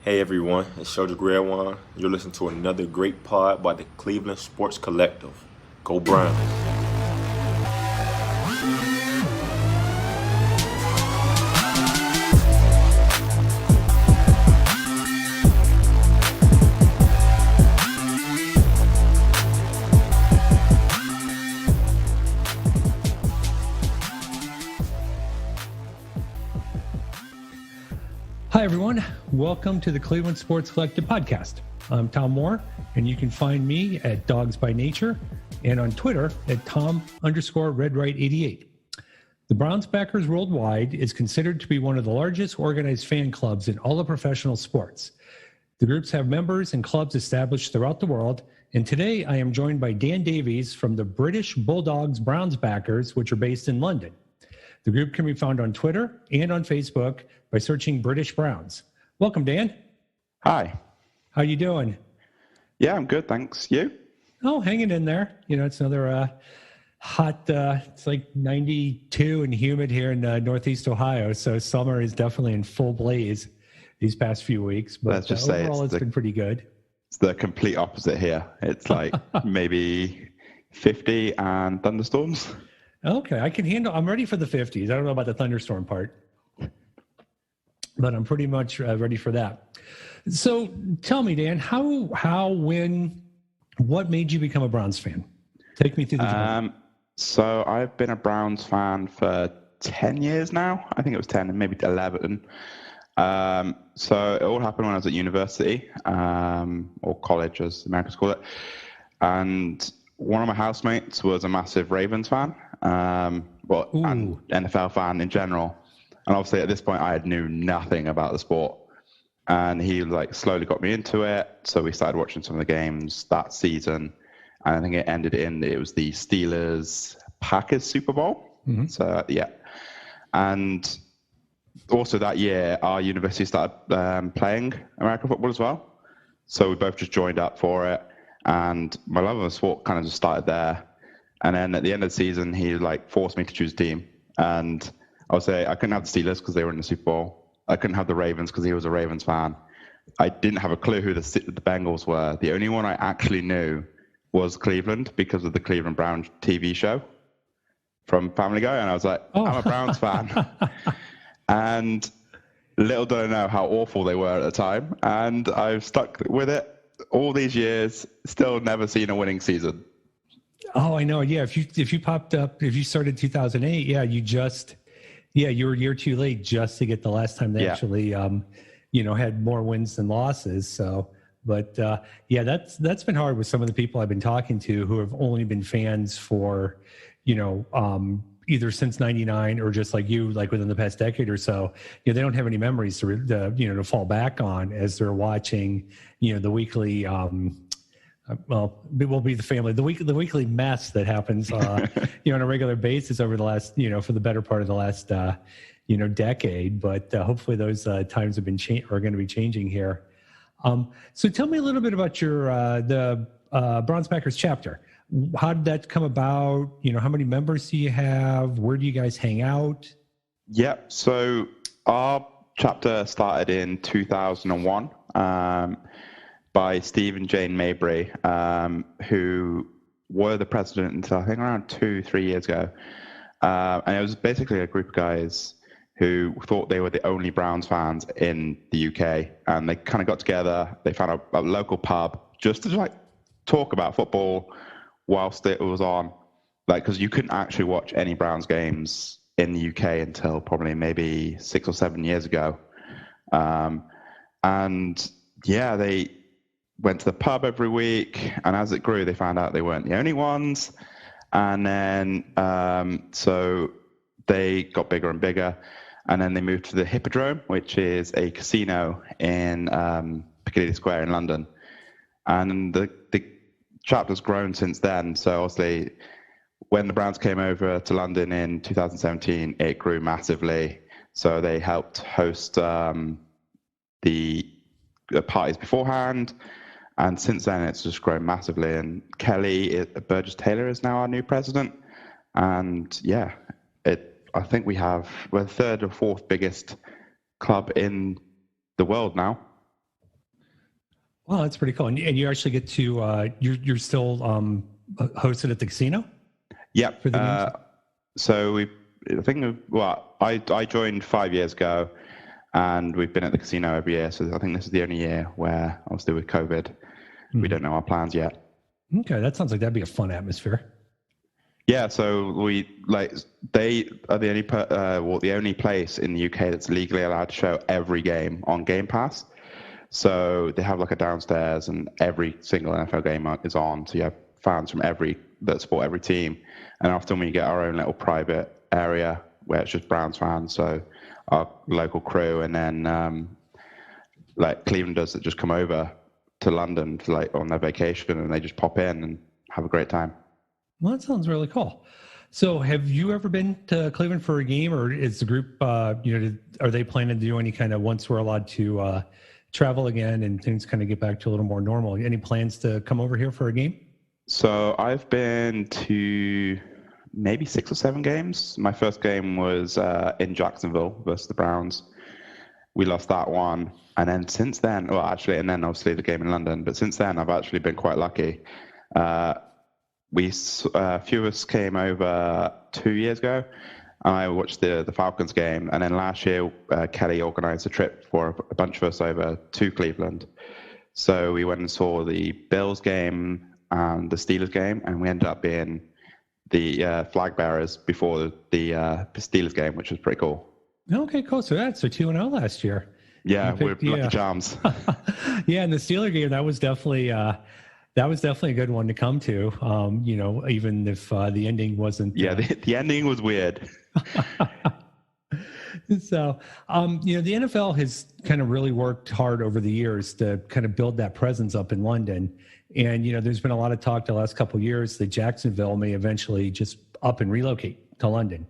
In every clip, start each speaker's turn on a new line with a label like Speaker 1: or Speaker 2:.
Speaker 1: Hey everyone, it's Shoja Greerwan. You're listening to another great pod by the Cleveland Sports Collective. Go Browns.
Speaker 2: Hi, everyone. Welcome to the Cleveland Sports Collective podcast. I'm Tom Moore, and you can find me at Dogs by Nature and on Twitter at Tom_RedRight88. The Browns backers worldwide is considered to be one of the largest organized fan clubs in all of professional sports. The groups have members and clubs established throughout the world, and today I am joined by Dan Davies from the British Bulldogs Browns backers, which are based in London. The group can be found on Twitter and on Facebook by searching British Browns. Welcome, Dan.
Speaker 3: Hi.
Speaker 2: How you doing?
Speaker 3: Yeah, I'm good, thanks. You?
Speaker 2: Oh, hanging in there. You know, it's another hot, it's like 92 and humid here in Northeast Ohio, so summer is definitely in full blaze these past few weeks. But
Speaker 3: let's just say
Speaker 2: overall, it's been pretty good.
Speaker 3: It's the complete opposite here. It's like maybe 50 and thunderstorms.
Speaker 2: Okay, I'm ready for the 50s. I don't know about the thunderstorm part, but I'm pretty much ready for that. So tell me, Dan, what made you become a Browns fan? Take me through the journey.
Speaker 3: So I've been a Browns fan for 10 years now. I think it was 10 and maybe 11. So it all happened when I was at university, or college as Americans call it. And one of my housemates was a massive Ravens fan, and NFL fan in general. And obviously at this point I knew nothing about the sport. And he slowly got me into it. So we started watching some of the games that season. And I think it was the Steelers-Packers Super Bowl. Mm-hmm. So, yeah. And also that year, our university started playing American football as well. So we both just joined up for it. And my love of the sport kind of just started there. And then at the end of the season, he forced me to choose a team. And I would say I couldn't have the Steelers because they were in the Super Bowl. I couldn't have the Ravens because he was a Ravens fan. I didn't have a clue who the Bengals were. The only one I actually knew was Cleveland because of the Cleveland Browns TV show from Family Guy. And I was like, I'm a Browns fan. And little did I know how awful they were at the time. And I've stuck with it all these years, still never seen a winning season.
Speaker 2: Oh, I know. Yeah. If you started 2008, you were a year too late just to get the last time they actually, had more wins than losses. So, but that's been hard with some of the people I've been talking to who have only been fans for, either since '99 or just like you, within the past decade or so. They don't have any memories to fall back on as they're watching, the weekly. Well, it will be the weekly mess that happens, on a regular basis over the last, for the better part of the last, decade. But hopefully those times are going to be changing here. So tell me a little bit about your the Browns Packers chapter. How did that come about? How many members do you have? Where do you guys hang out?
Speaker 3: Yep. So our chapter started in 2001. By Steve and Jane Mabry, who were the president until I think around 2-3 years ago. And it was basically a group of guys who thought they were the only Browns fans in the UK. And they kind of got together. They found a local pub just to talk about football whilst it was on. Because you couldn't actually watch any Browns games in the UK until probably maybe 6 or 7 years ago. They went to the pub every week, and as it grew, they found out they weren't the only ones. And then, so they got bigger and bigger, and then they moved to the Hippodrome, which is a casino in Piccadilly Square in London. And the chapter's grown since then. So obviously, when the Browns came over to London in 2017, it grew massively. So they helped host the parties beforehand. And since then, it's just grown massively. And Kelly Burgess Taylor is now our new president. And I think we're the third or fourth biggest club in the world now.
Speaker 2: Well, that's pretty cool. And you actually get to you're still hosted at the casino.
Speaker 3: Yep.
Speaker 2: For the games?
Speaker 3: So I joined 5 years ago, and we've been at the casino every year. So I think this is the only year where, obviously with COVID, we don't know our plans yet.
Speaker 2: Okay, that sounds like that'd be a fun atmosphere.
Speaker 3: Yeah, so they are the only place in the UK that's legally allowed to show every game on Game Pass. So they have like a downstairs, and every single NFL game is on. So you have fans from that support every team, and often we get our own little private area where it's just Browns fans. So our local crew, and then like Clevelanders that just come over to London on their vacation, and they just pop in and have a great time.
Speaker 2: Well, that sounds really cool. So have you ever been to Cleveland for a game, or is the group, are they planning to do any kind of, once we're allowed to travel again and things kind of get back to a little more normal, any plans to come over here for a game?
Speaker 3: So I've been to maybe 6 or 7 games. My first game was in Jacksonville versus the Browns. We lost that one. And then since then, and then obviously the game in London, but since then I've actually been quite lucky. A few of us came over 2 years ago. I watched the Falcons game, and then last year Kelly organized a trip for a bunch of us over to Cleveland. So we went and saw the Bills game and the Steelers game, and we ended up being the flag bearers before the Steelers game, which was pretty cool.
Speaker 2: Okay, cool. So 2-0 last year.
Speaker 3: Yeah, we're lucky charms.
Speaker 2: Yeah, and the Steeler game, that was definitely a good one to come to. Even if the ending wasn't.
Speaker 3: Yeah, the ending was weird.
Speaker 2: So, the NFL has kind of really worked hard over the years to kind of build that presence up in London. And, there's been a lot of talk the last couple of years that Jacksonville may eventually just up and relocate to London.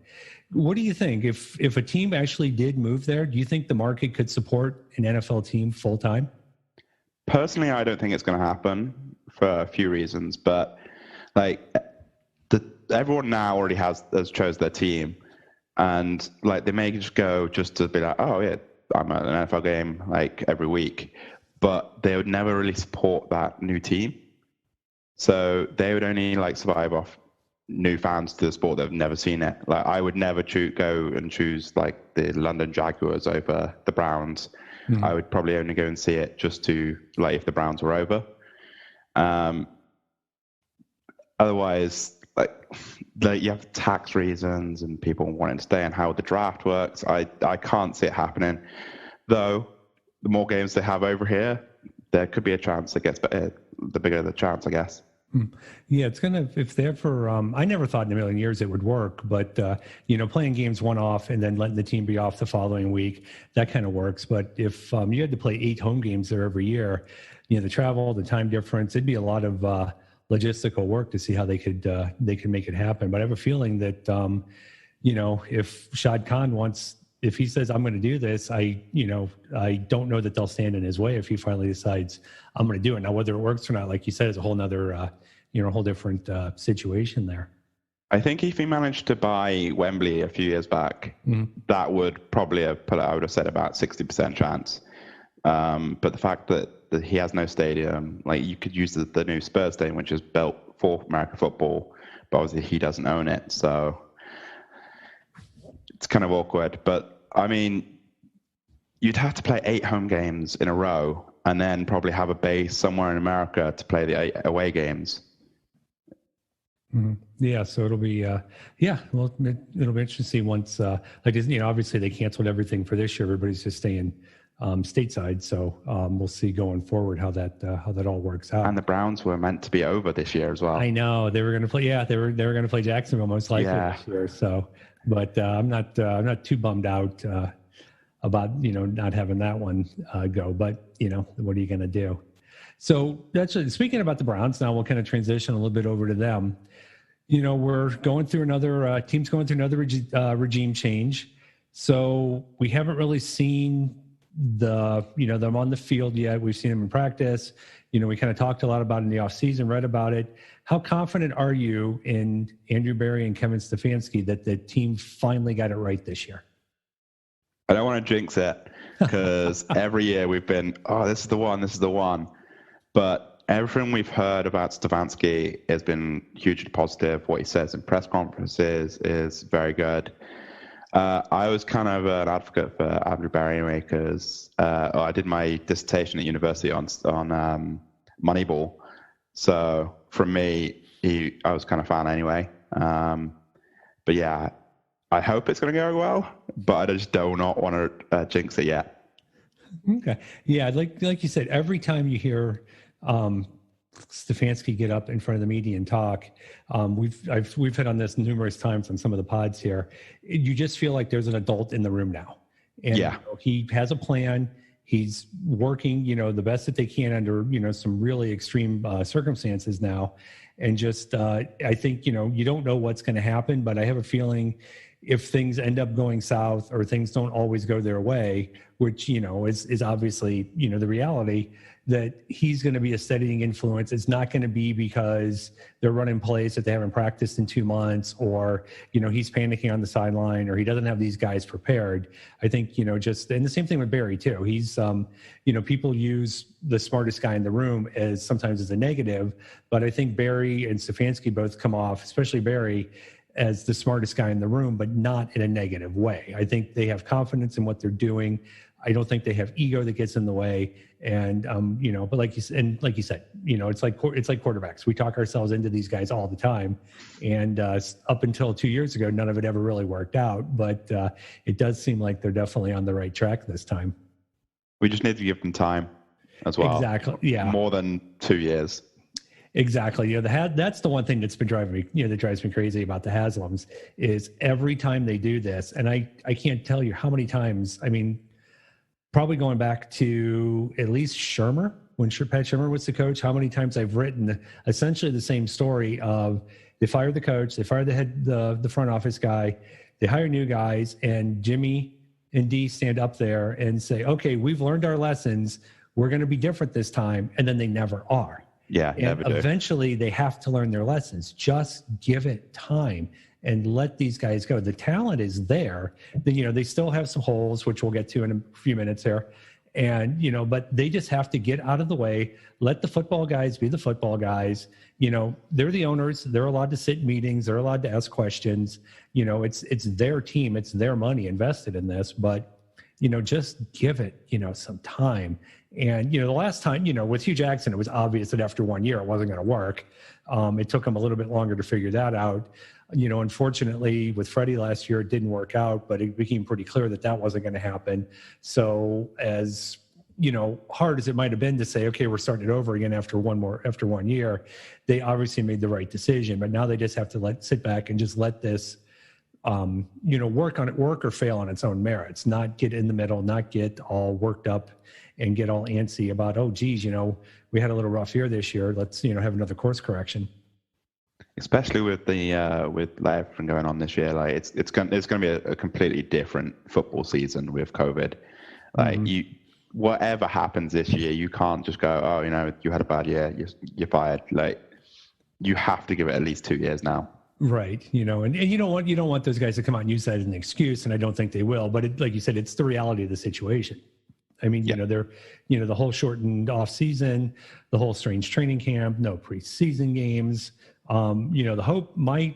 Speaker 2: What do you think? If a team actually did move there, do you think the market could support an NFL team full time?
Speaker 3: Personally, I don't think it's going to happen for a few reasons. But everyone now already has chose their team, and they may just go just to be like, oh yeah, I'm at an NFL game every week, but they would never really support that new team. So they would only survive off new fans to the sport that have never seen it. I would never go and choose the London Jaguars over the Browns. Mm-hmm. I would probably only go and see it just to if the Browns were over. Otherwise, you have tax reasons and people wanting to stay, and how the draft works. I can't see it happening. Though the more games they have over here, there could be a chance it gets better. The bigger the chance, I guess.
Speaker 2: Yeah, if they're for, I never thought in a million years it would work, but, playing games one off and then letting the team be off the following week, that kind of works. But if you had to play 8 home games there every year, the travel, the time difference, it'd be a lot of logistical work to see how they could make it happen. But I have a feeling that, if Shad Khan if he says, I'm going to do this, I don't know that they'll stand in his way if he finally decides I'm going to do it. Now, whether it works or not, like you said, is a whole nother, a whole different situation there.
Speaker 3: I think if he managed to buy Wembley a few years back, that would probably have I would have said about 60% chance. But the fact that he has no stadium, you could use the new Spurs stadium, which is built for American football, but obviously he doesn't own it. So it's kind of awkward. But I mean, you'd have to play 8 home games in a row and then probably have a base somewhere in America to play the away games.
Speaker 2: Mm-hmm. Yeah, so it'll be, it'll be interesting to see once, obviously they canceled everything for this year. Everybody's just staying stateside, so we'll see going forward how that all works out.
Speaker 3: And the Browns were meant to be over this year as well.
Speaker 2: I know they were going to play. Yeah, they were going to play Jacksonville most likely this year. So, but I'm not too bummed out about not having that one go. But what are you going to do? So that's speaking about the Browns. Now we'll kind of transition a little bit over to them. We're going through another team's going through another regime change. So we haven't really seen them on the field yet. We've seen them in practice. We kind of talked a lot about it in the offseason, read about it. How confident are you in Andrew Berry and Kevin Stefanski that the team finally got it right this year?
Speaker 3: I don't want to jinx it because every year we've been, this is the one. But everything we've heard about Stefanski has been hugely positive. What he says in press conferences is very good. I was kind of an advocate for Andrew Barry anyway, because I did my dissertation at university on Moneyball. So from me, I was kind of a fan anyway. But yeah, I hope it's going to go well, but I just do not want to jinx it yet.
Speaker 2: Okay. Yeah, like you said, every time you hear Stefanski get up in front of the media and talk, we've hit on this numerous times on some of the pods here. You just feel like there's an adult in the room now, and
Speaker 3: Yeah.
Speaker 2: you know, he has a plan. He's working, the best that they can under, some really extreme circumstances now, and just I think you don't know what's going to happen, but I have a feeling if things end up going south or things don't always go their way, which is obviously the reality, that he's going to be a steadying influence. It's not going to be because they're running plays that they haven't practiced in 2 months, or he's panicking on the sideline, or he doesn't have these guys prepared. I think just, and the same thing with Barry too. He's people use the smartest guy in the room as sometimes as a negative, but I think Barry and Stefanski both come off, especially Barry, as the smartest guy in the room, but not in a negative way. I think they have confidence in what they're doing. I don't think they have ego that gets in the way. And but like you said, it's like quarterbacks. We talk ourselves into these guys all the time, and up until 2 years ago, none of it ever really worked out. But it does seem like they're definitely on the right track this time.
Speaker 3: We just need to give them time as well.
Speaker 2: Exactly. Yeah.
Speaker 3: More than 2 years.
Speaker 2: Exactly. That's the one thing that's been driving me, that drives me crazy about the Haslams, is every time they do this, and I can't tell you how many times, I mean, probably going back to at least Shermer, when Pat Shermer was the coach, how many times I've written essentially the same story of they fire the coach, they fire the front office guy, they hire new guys, and Jimmy and Dee stand up there and say, okay, we've learned our lessons, we're going to be different this time, and then they never are.
Speaker 3: Yeah,
Speaker 2: and eventually they have to learn their lessons. Just give it time and let these guys go. The talent is there. They still have some holes, which we'll get to in a few minutes here. And, but they just have to get out of the way, let the football guys be the football guys. They're the owners. They're allowed to sit in meetings. They're allowed to ask questions. It's their team. It's their money invested in this, but, just give it, some time. And, the last time, with Hugh Jackson, it was obvious that after 1 year, it wasn't going to work. It took him a little bit longer to figure that out. Unfortunately, with Freddie last year, it didn't work out, but it became pretty clear that wasn't going to happen. So as, hard as it might have been to say, okay, we're starting it over again after 1 year, they obviously made the right decision. But now they just have to sit back and just let this, work or fail on its own merits, not get in the middle, not get all worked up and get all antsy about, oh, geez, we had a little rough year this year. Let's, have another course correction.
Speaker 3: Especially with the with everything going on this year, like it's going to be a completely different football season with COVID. Like whatever happens this year, you can't just go, oh, you had a bad year, you're fired. Like you have to give it at least 2 years now.
Speaker 2: Right. And you don't want those guys to come out and use that as an excuse, and I don't think they will. But like you said, it's the reality of the situation. I mean, they're, the whole shortened off season, the whole strange training camp, no preseason games. My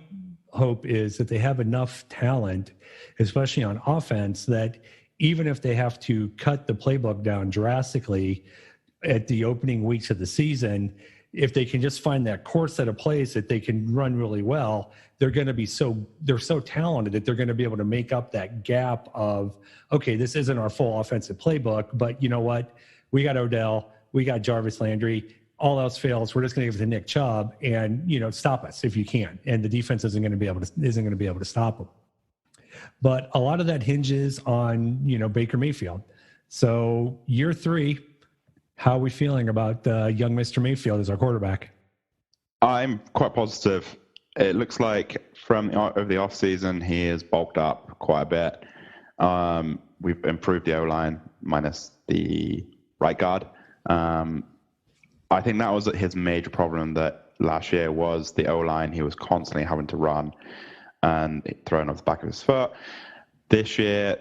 Speaker 2: hope is that they have enough talent, especially on offense, that even if they have to cut the playbook down drastically at the opening weeks of the season, if they can just find that core set of plays that they can run really well, they're so talented that they're going to be able to make up that gap of, okay, this isn't our full offensive playbook, but you know what? We got Odell, we got Jarvis Landry. All else fails, we're just going to give it to Nick Chubb and, stop us if you can. And the defense isn't going to be able to stop them. But a lot of that hinges on, Baker Mayfield. So year 3, how are we feeling about young Mr. Mayfield as our quarterback?
Speaker 3: I'm quite positive. It looks like over the offseason, he has bulked up quite a bit. We've improved the O-line minus the right guard. I think that was his major problem that last year was the O-line. He was constantly having to run and throwing off the back of his foot. This year,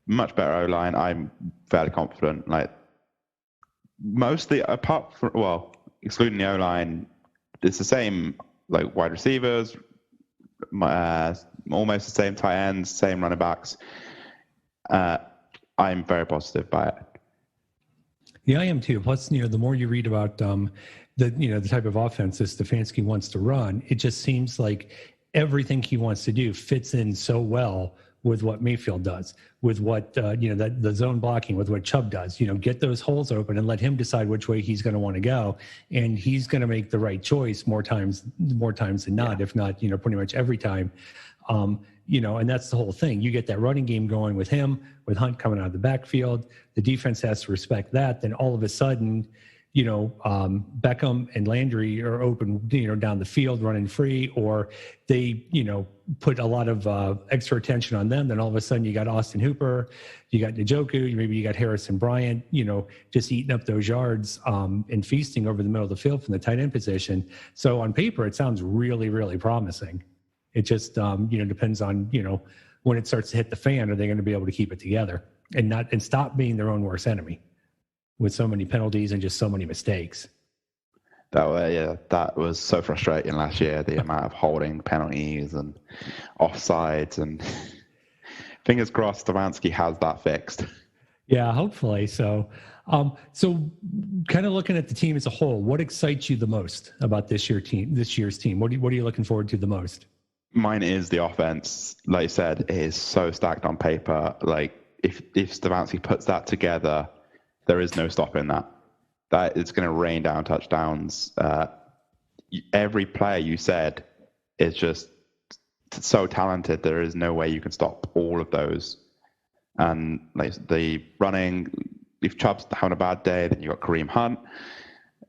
Speaker 3: much better O-line. I'm fairly confident. Like mostly apart from, well, excluding the O-line, it's the same like wide receivers, almost the same tight ends, same running backs. I'm very positive by it.
Speaker 2: Yeah, I am too. Plus, the more you read about the type of offense that Stefanski wants to run, it just seems like everything he wants to do fits in so well with what Mayfield does, with what the zone blocking, with what Chubb does. Get those holes open and let him decide which way he's going to want to go, and he's going to make the right choice more times than not, if not pretty much every time. And that's the whole thing. You get that running game going with him, with Hunt coming out of the backfield. The defense has to respect that. Then all of a sudden, Beckham and Landry are open, down the field running free, or they, put a lot of extra attention on them. Then all of a sudden you got Austin Hooper, you got Njoku, maybe you got Harrison Bryant, just eating up those yards and feasting over the middle of the field from the tight end position. So on paper, it sounds really, really promising. It just, depends on, when it starts to hit the fan, are they going to be able to keep it together and stop being their own worst enemy with so many penalties and just so many mistakes?
Speaker 3: That was so frustrating last year, the amount of holding penalties and offsides, and fingers crossed Stefanski has that fixed.
Speaker 2: Yeah, hopefully. So kind of looking at the team as a whole, what excites you the most about this year's team? What are you looking forward to the most?
Speaker 3: Mine is the offense. Like you said, it is so stacked on paper. Like if Stefanski puts that together, there is no stopping that. That is going to rain down touchdowns. Every player you said is just so talented. There is no way you can stop all of those. And like the running, if Chubb's having a bad day, then you got Kareem Hunt.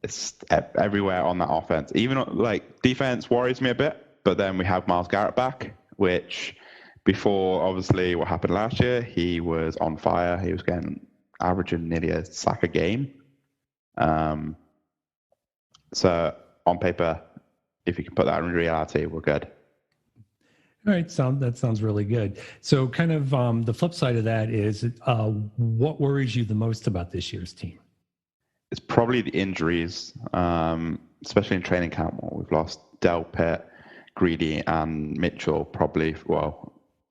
Speaker 3: It's everywhere on that offense. Even like defense worries me a bit. But then we have Myles Garrett back, which before obviously what happened last year, he was on fire. He was averaging nearly a sack a game. So on paper, if you can put that in reality, we're good.
Speaker 2: All right, that sounds really good. So kind of the flip side of that is what worries you the most about this year's team?
Speaker 3: It's probably the injuries, especially in training camp. We've lost Delpit, Greedy, and Mitchell probably.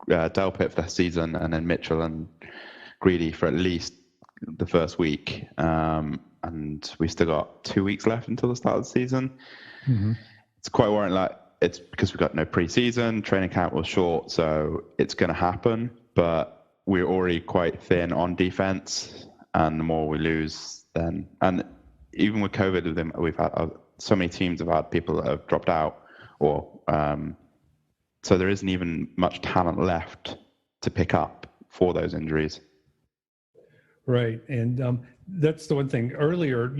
Speaker 3: Delpit for the season, and then Mitchell and Greedy for at least the first week. And we still got 2 weeks left until the start of the season. Mm-hmm. It's quite worrying. Like it's because we've got no preseason. Training camp was short, so it's going to happen. But we're already quite thin on defense, and the more we lose, then and even with COVID, we've had so many teams have had people that have dropped out. So there isn't even much talent left to pick up for those injuries. Right.
Speaker 2: And that's the one thing. Earlier,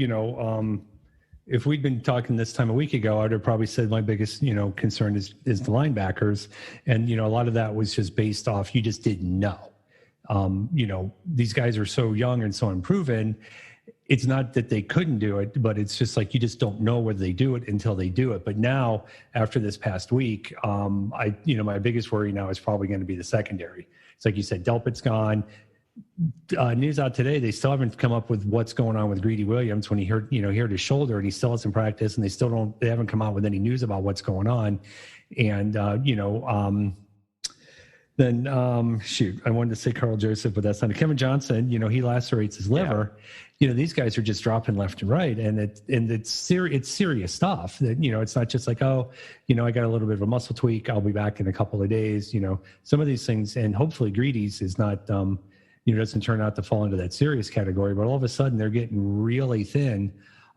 Speaker 2: if we'd been talking this time a week ago, I'd have probably said my biggest, concern is the linebackers. And, a lot of that was just based off, you just didn't know. These guys are so young and so unproven. It's not that they couldn't do it, but it's just like you just don't know whether they do it until they do it. But now, after this past week, my biggest worry now is probably going to be the secondary. It's like you said, Delpit's gone. News out today, they still haven't come up with what's going on with Greedy Williams when he hurt his shoulder, and he still hasn't practiced, and they haven't come out with any news about what's going on. And then I wanted to say Carl Joseph, but that's not Kevin Johnson. He lacerates his liver. Yeah. These guys are just dropping left and right, and it's serious stuff. That it's not just like, I got a little bit of a muscle tweak, I'll be back in a couple of days. Some of these things, and hopefully Greedy's is not doesn't turn out to fall into that serious category. But all of a sudden they're getting really thin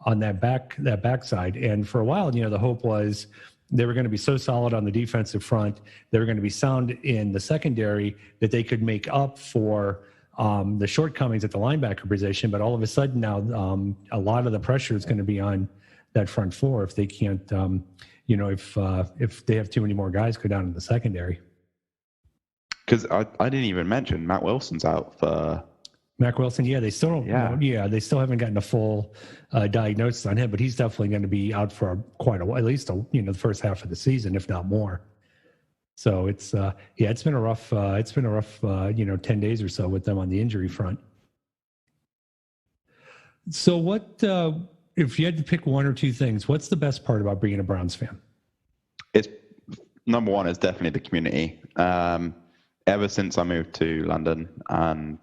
Speaker 2: on that backside. And for a while, the hope was they were going to be so solid on the defensive front, they were going to be sound in the secondary that they could make up for the shortcomings at the linebacker position. But all of a sudden now, a lot of the pressure is going to be on that front four if they can't, if they have too many more guys go down in the secondary.
Speaker 3: Because I didn't even mention Matt Wilson's out for.
Speaker 2: Mac Wilson, they still don't. Yeah, they still haven't gotten a full diagnosis on him, but he's definitely going to be out for quite a while, at least the first half of the season, if not more. So it's been a rough 10 days or so with them on the injury front. So what, if you had to pick one or two things, what's the best part about being a Browns fan?
Speaker 3: It's number one is definitely the community. Ever since I moved to London, and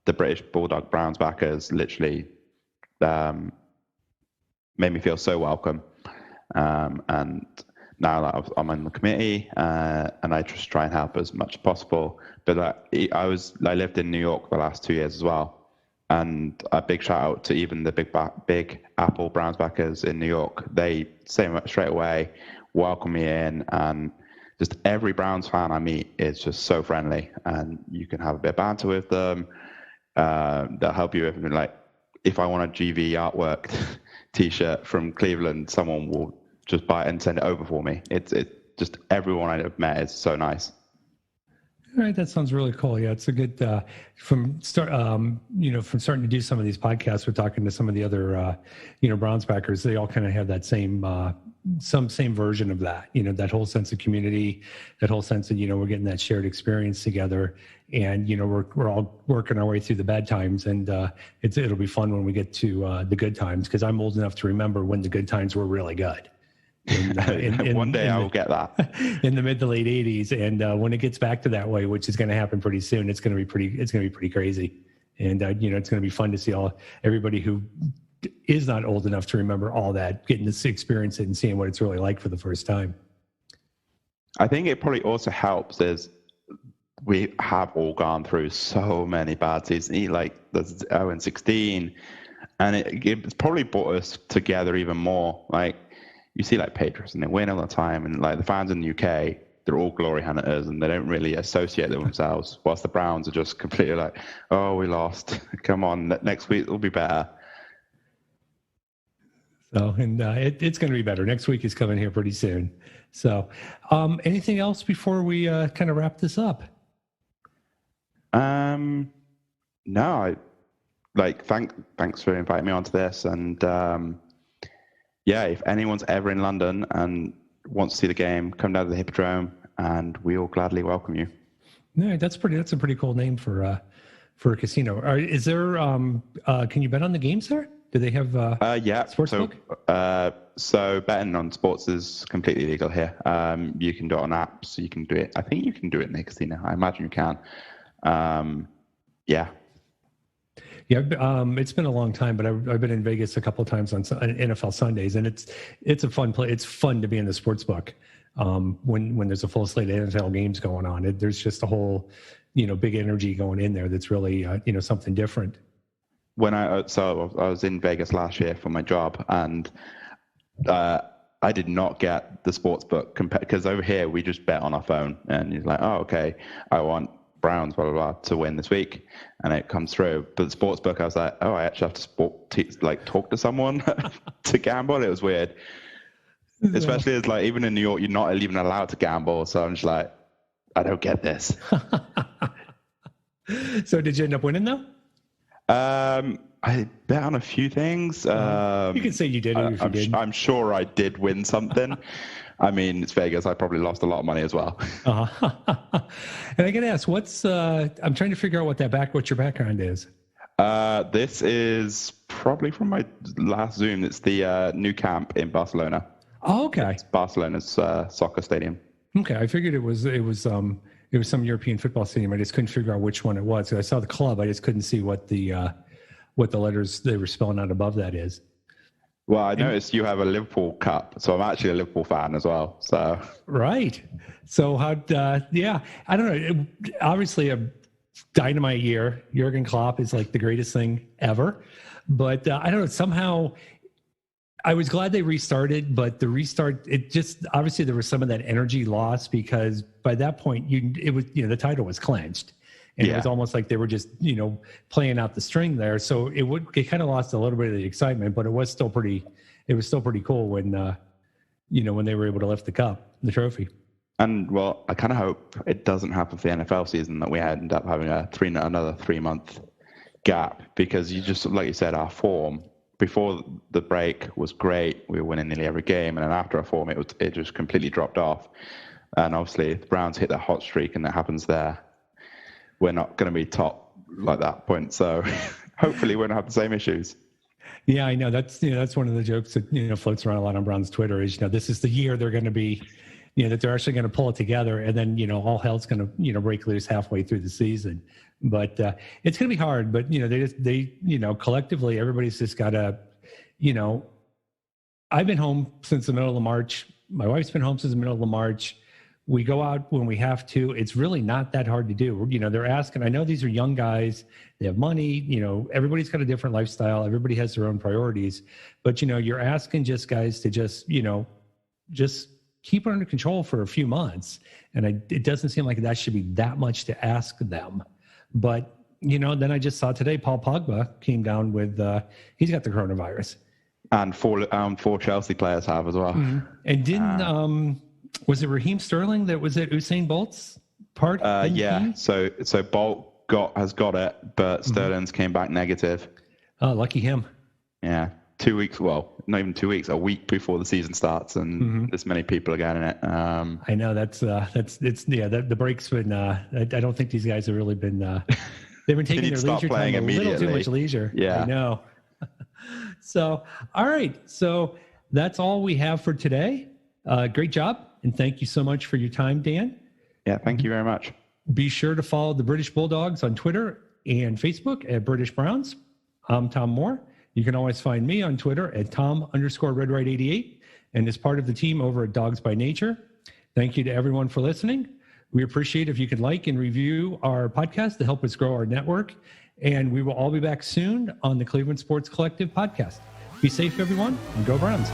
Speaker 3: the British Bulldog Browns backers literally made me feel so welcome. And now that I'm in the committee, and I just try and help as much as possible. But I lived in New York the last 2 years as well, and a big shout out to even the big Apple Browns backers in New York. They say straight away, welcome me in, and just every Browns fan I meet is just so friendly, and you can have a bit of banter with them. They'll help you with, like, if I want a GV artwork T-shirt from Cleveland, someone will just buy it and send it over for me. It's just everyone I've met is so nice.
Speaker 2: All right, that sounds really cool. Yeah, it's a good from starting to do some of these podcasts. We're talking to some of the other Browns backers. They all kind of have that same same version of that. That whole sense of community, that whole sense of we're getting that shared experience together, and we're all working our way through the bad times, and it'll be fun when we get to the good times, because I'm old enough to remember when the good times were really good.
Speaker 3: One day I will get that
Speaker 2: in the mid to late 80s, and when it gets back to that way, which is going to happen pretty soon, it's going to be pretty crazy, and it's going to be fun to see everybody who is not old enough to remember all that getting to experience it and seeing what it's really like for the first time.
Speaker 3: I think it probably also helps is we have all gone through so many bad seasons, like the 0-16, and it's probably brought us together even more. Like, you see, like, Patriots, and they win all the time, and like the fans in the UK, they're all glory hunters, and they don't really associate themselves. Whilst the Browns are just completely like, oh, we lost. Come on, next week will be better.
Speaker 2: So, and it's going to be better. Next week is coming here pretty soon. So, anything else before we kind of wrap this up?
Speaker 3: No, thanks for inviting me onto this, and yeah, if anyone's ever in London and wants to see the game, come down to the Hippodrome, and we will gladly welcome you.
Speaker 2: Yeah, that's a pretty cool name for a casino. Is there? Can you bet on the games there? Do they have?
Speaker 3: Yeah.
Speaker 2: Sportsbook?
Speaker 3: So betting on sports is completely legal here. You can do it on apps. You can do it. I think you can do it in the casino. I imagine you can. Yeah.
Speaker 2: Yeah, it's been a long time, but I've been in Vegas a couple of times on NFL Sundays, and it's a fun play. It's fun to be in the sports book when there's a full slate of NFL games going on. There's just a whole big energy going in there that's really something different.
Speaker 3: When I was in Vegas last year for my job, and I did not get the sports book because over here we just bet on our phone, and you're like, oh, okay, I want Browns, blah, blah, blah, to win this week, and it comes through. But the sports book, I was like, oh, I actually have to talk to someone to gamble. It was weird, especially as like even in New York, you're not even allowed to gamble. So I'm just like, I don't get this.
Speaker 2: So did you end up winning though?
Speaker 3: I bet on a few things.
Speaker 2: You can say you did.
Speaker 3: I'm sure I did win something. I mean, it's Vegas. I probably lost a lot of money as well.
Speaker 2: And I got to ask, I'm trying to figure out what your background is.
Speaker 3: This is probably from my last Zoom. It's the new camp in Barcelona.
Speaker 2: Oh, okay.
Speaker 3: It's Barcelona's soccer stadium.
Speaker 2: Okay, I figured it was some European football stadium. I just couldn't figure out which one it was. So I saw the club. I just couldn't see what the letters they were spelling out above that is.
Speaker 3: Well, I noticed you have a Liverpool cup, so I'm actually a Liverpool fan as well. So
Speaker 2: right. So I don't know. Obviously, a dynamite year. Jurgen Klopp is like the greatest thing ever. But I don't know. Somehow, I was glad they restarted. But the restart, it just obviously there was some of that energy lost because by that point, the title was clenched. And It was almost like they were just, playing out the string there. So it kind of lost a little bit of the excitement, but it was still pretty cool when they were able to lift the trophy.
Speaker 3: And well, I kind of hope it doesn't happen for the NFL season that we end up having another 3-month gap, because you just, like you said, our form before the break was great. We were winning nearly every game. And then after our form, it just completely dropped off. And obviously if the Browns hit that hot streak and that happens there, we're not going to be top like that point. So Hopefully, we won't have the same issues.
Speaker 2: Yeah, I know. That's one of the jokes that floats around a lot on Brown's Twitter is this is the year they're going to be, that they're actually going to pull it together, and then all hell's going to break loose halfway through the season. But it's going to be hard. But they collectively everybody's just got to, I've been home since the middle of March. My wife's been home since the middle of March. We go out when we have to. It's really not that hard to do. They're asking. I know these are young guys. They have money. Everybody's got a different lifestyle. Everybody has their own priorities. But you're asking just guys to just keep it under control for a few months. And it doesn't seem like that should be that much to ask them. But then I just saw today Paul Pogba came down with he's got the coronavirus.
Speaker 3: And four Chelsea players have as well.
Speaker 2: Mm-hmm. And didn't was it Raheem Sterling that was at Usain Bolt's part?
Speaker 3: Yeah. So Bolt has got it, but Sterling's came back negative.
Speaker 2: Oh, lucky him.
Speaker 3: Yeah. 2 weeks. Well, not even 2 weeks. A week before the season starts, and this many people are getting it.
Speaker 2: I know the break's been. I don't think these guys have really been. They've been taking their leisure time a little too much leisure.
Speaker 3: Yeah.
Speaker 2: I know. So, all right. So that's all we have for today. Great job. And thank you so much for your time, Dan.
Speaker 3: Yeah, thank you very much.
Speaker 2: Be sure to follow the British Bulldogs on Twitter and Facebook at British Browns. I'm Tom Moore. You can always find me on Twitter at Tom_RedRight88 and as part of the team over at Dogs by Nature. Thank you to everyone for listening. We appreciate if you could like and review our podcast to help us grow our network. And we will all be back soon on the Cleveland Sports Collective podcast. Be safe, everyone, and go Browns.